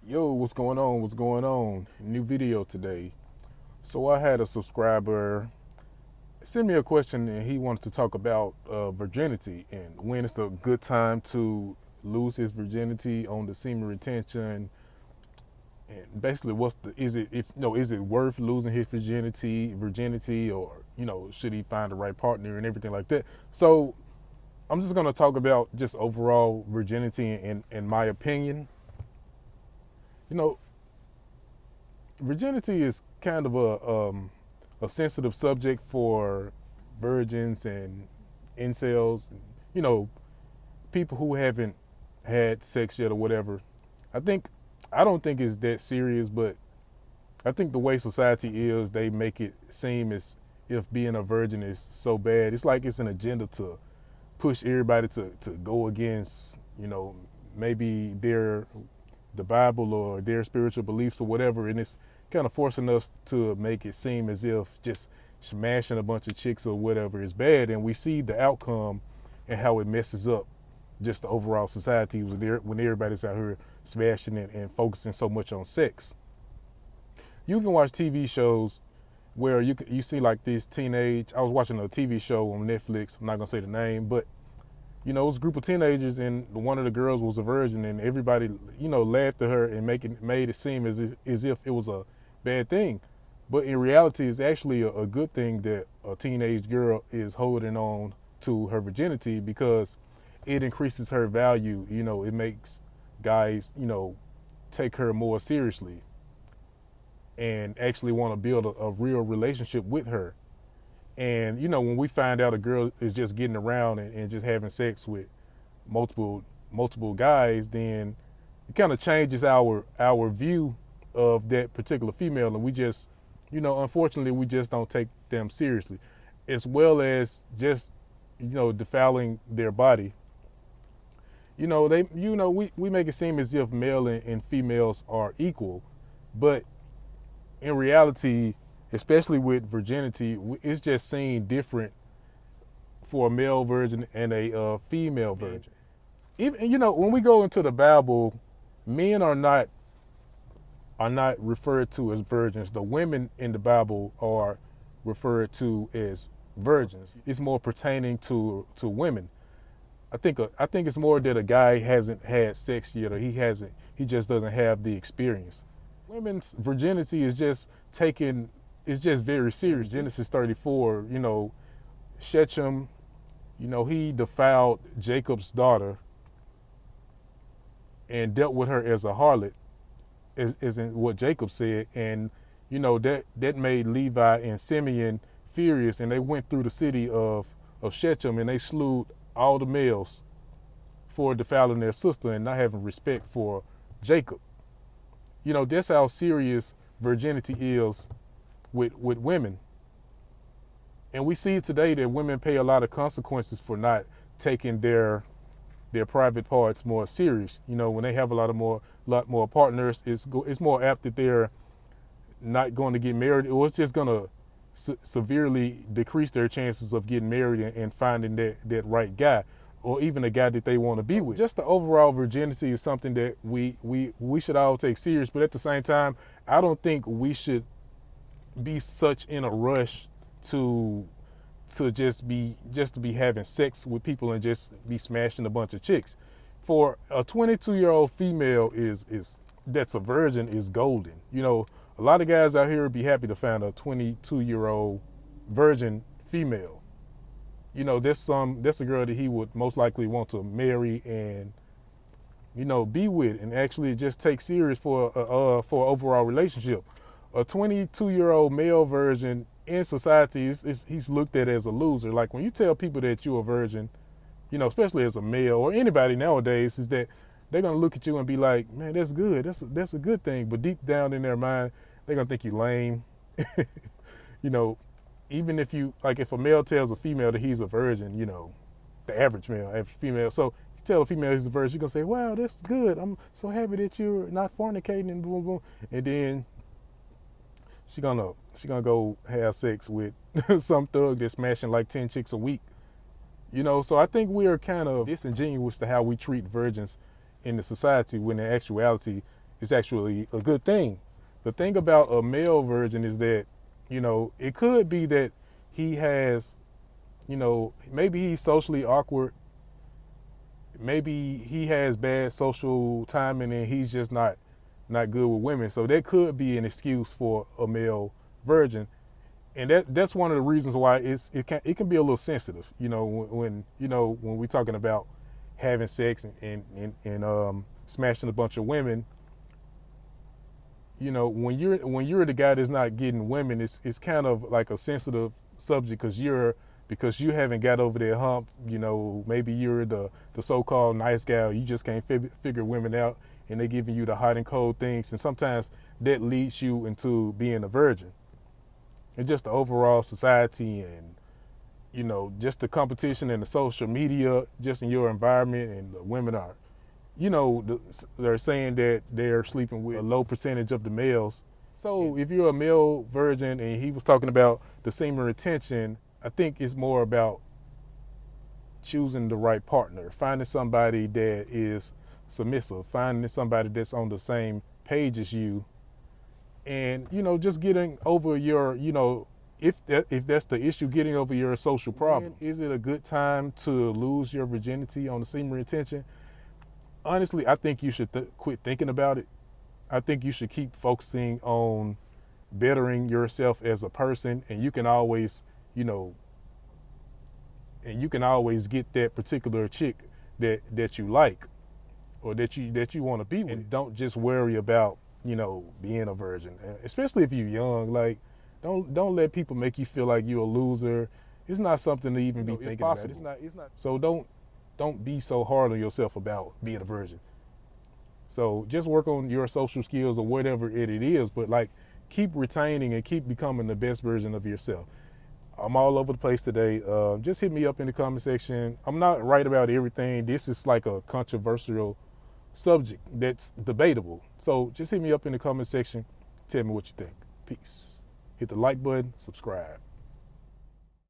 Yo, what's going on? What's going on? New video today. So I had a subscriber send me a question and he wanted to talk about virginity and when it's a good time to lose his virginity on the semen retention, and basically what's the is it if no is it worth losing his virginity, or should he find the right partner and everything like that. So I'm just going to talk about just overall virginity and in my opinion. you know Virginity is kind of a sensitive subject for virgins and incels, and, people who haven't had sex yet or whatever. I think I don't think it's that serious, but I think the way society is, they make it seem as if being a virgin is so bad. It's like it's an agenda to push everybody to go against, maybe the Bible or their spiritual beliefs or whatever, and it's kind of forcing us to make it seem as if just smashing a bunch of chicks or whatever is bad, and we see the outcome and how it messes up just the overall society when everybody's out here smashing it and focusing so much on sex. You can watch TV shows where you see like this teenage. I was watching a TV show on Netflix. I'm not gonna say the name, but it was a group of teenagers, and one of the girls was a virgin, and everybody, laughed at her and made it seem as if it was a bad thing. But in reality, it's actually a good thing that a teenage girl is holding on to her virginity, because it increases her value. It makes guys, take her more seriously and actually want to build a real relationship with her. And when we find out a girl is just getting around and just having sex with multiple guys, then it kind of changes our view of that particular female, and we just, unfortunately, we just don't take them seriously, as well as just, defiling their body. We make it seem as if male and females are equal, but in reality, especially with virginity, it's just seen different for a male virgin and a female virgin. Even when we go into the Bible, men are not referred to as virgins. The women in the Bible are referred to as virgins. It's more pertaining to women. I think it's more that a guy hasn't had sex yet, or he just doesn't have the experience. Women's virginity is just very serious. Genesis 34, Shechem, he defiled Jacob's daughter and dealt with her as a harlot, is in what Jacob said. And, that made Levi and Simeon furious, and they went through the city of Shechem, and they slew all the males for defiling their sister and not having respect for Jacob. That's how serious virginity is with women. And we see today that women pay a lot of consequences for not taking their private parts more serious. When they have a lot more partners, it's more apt that they're not going to get married, or it's just going to severely decrease their chances of getting married and finding that right guy, or even a guy that they want to be with. Just the overall virginity is something that we should all take serious, but at the same time, I don't think we should be such in a rush to just be having sex with people and just be smashing a bunch of chicks. For a 22-year-old female is that's a virgin is golden. A lot of guys out here would be happy to find a 22-year-old virgin female. That's a girl that he would most likely want to marry and be with, and actually just take serious for an overall relationship. A 22-year-old male virgin in society he's looked at as a loser. Like when you tell people that you're a virgin, especially as a male or anybody nowadays, is that they're gonna look at you and be like, man, that's good. That's a good thing. But deep down in their mind, they're gonna think you lame. you know, Even if a male tells a female that he's a virgin, the average male, average female. So you tell a female he's a virgin, you're gonna say, wow, that's good. I'm so happy that you're not fornicating and boom boom. And then she gonna go have sex with some thug that's smashing like 10 chicks a week. So I think we are kind of disingenuous to how we treat virgins in the society, when in actuality is actually a good thing. The thing about a male virgin is that, it could be that he has, maybe he's socially awkward. Maybe he has bad social timing and he's just not good with women. So that could be an excuse for a male virgin. And that's one of the reasons why it can be a little sensitive, when we're talking about having sex and smashing a bunch of women. When you're the guy that's not getting women, it's kind of like a sensitive subject because you haven't got over that hump. Maybe you're the so-called nice guy. You just can't figure women out, and they're giving you the hot and cold things, and sometimes that leads you into being a virgin. And just the overall society and just the competition and the social media just in your environment, and the women are they're saying that they're sleeping with a low percentage of the males. So if you're a male virgin and he was talking about the semen retention, I think it's more about choosing the right partner, finding somebody that is submissive, finding somebody that's on the same page as you, and just getting over your if that's the issue, getting over your social problems. Is it a good time to lose your virginity on the semen retention? Honestly, I think you should quit thinking about it. I think you should keep focusing on bettering yourself as a person, and you can always get that particular chick that you like, or that you want to be with. And don't just worry about being a virgin, especially if you're young. Like, don't let people make you feel like you're a loser. It's not something to even be thinking about. It's not. So don't be so hard on yourself about being a virgin. So just work on your social skills or whatever it is, but like, keep retaining and keep becoming the best version of yourself. I'm all over the place today. Just hit me up in the comment section. I'm not right about everything. This is like a controversial subject that's debatable. So just hit me up in the comment section. Tell me what you think. Peace. Hit the like button, subscribe.